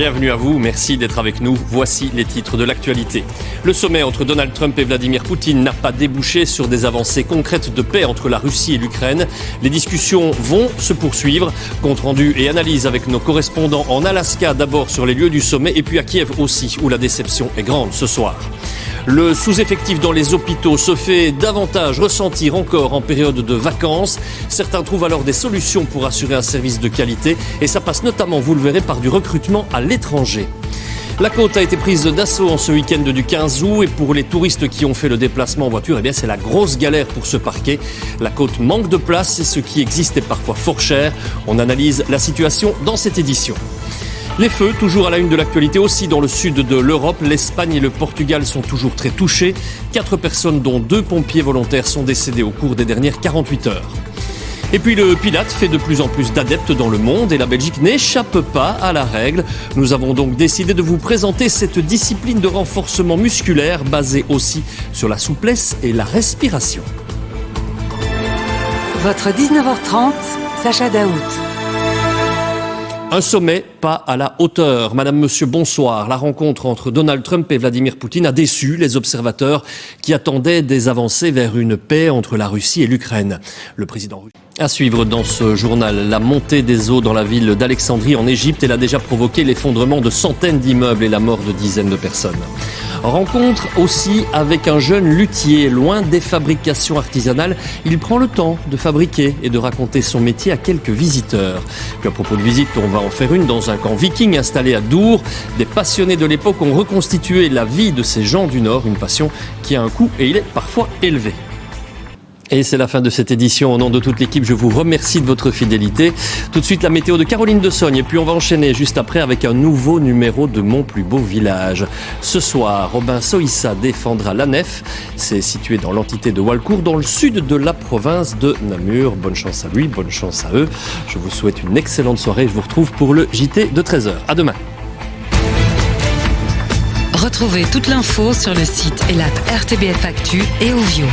Bienvenue à vous, merci d'être avec nous. Voici les titres de l'actualité. Le sommet entre Donald Trump et Vladimir Poutine n'a pas débouché sur des avancées concrètes de paix entre la Russie et l'Ukraine. Les discussions vont se poursuivre. Compte rendu et analyse avec nos correspondants en Alaska, d'abord sur les lieux du sommet et puis à Kiev aussi, où la déception est grande ce soir. Le sous-effectif dans les hôpitaux se fait davantage ressentir encore en période de vacances. Certains trouvent alors des solutions pour assurer un service de qualité et ça passe notamment, vous le verrez, par du recrutement à l'étranger. La côte a été prise d'assaut en ce week-end du 15 août et pour les touristes qui ont fait le déplacement en voiture, c'est la grosse galère pour se parquer. La côte manque de place et ce qui existe est parfois fort cher. On analyse la situation dans cette édition. Les feux, toujours à la une de l'actualité aussi dans le sud de l'Europe. L'Espagne et le Portugal sont toujours très touchés. 4 personnes, dont 2 pompiers volontaires, sont décédées au cours des dernières 48 heures. Et puis le Pilate fait de plus en plus d'adeptes dans le monde et la Belgique n'échappe pas à la règle. Nous avons donc décidé de vous présenter cette discipline de renforcement musculaire basée aussi sur la souplesse et la respiration. Votre 19h30, Sacha Daoud. Un sommet pas à la hauteur. Madame, monsieur, bonsoir. La rencontre entre Donald Trump et Vladimir Poutine a déçu les observateurs qui attendaient des avancées vers une paix entre la Russie et l'Ukraine. Le président russe. À suivre dans ce journal, la montée des eaux dans la ville d'Alexandrie en Égypte. Elle a déjà provoqué l'effondrement de centaines d'immeubles et la mort de dizaines de personnes. Rencontre aussi avec un jeune luthier, loin des fabrications artisanales. Il prend le temps de fabriquer et de raconter son métier à quelques visiteurs. Puis à propos de visite, on va en faire une dans un camp viking installé à Dour. Des passionnés de l'époque ont reconstitué la vie de ces gens du Nord, une passion qui a un coût et il est parfois élevé. Et c'est la fin de cette édition. Au nom de toute l'équipe, je vous remercie de votre fidélité. Tout de suite, la météo de Caroline de Sogne. Et puis, on va enchaîner juste après avec un nouveau numéro de Mon plus beau village. Ce soir, Robin Soïssa défendra la Nef. C'est situé dans l'entité de Walcourt, dans le sud de la province de Namur. Bonne chance à lui, bonne chance à eux. Je vous souhaite une excellente soirée. Je vous retrouve pour le JT de 13h. À demain. Retrouvez toute l'info sur le site et l'app RTBF Actu et Ovio.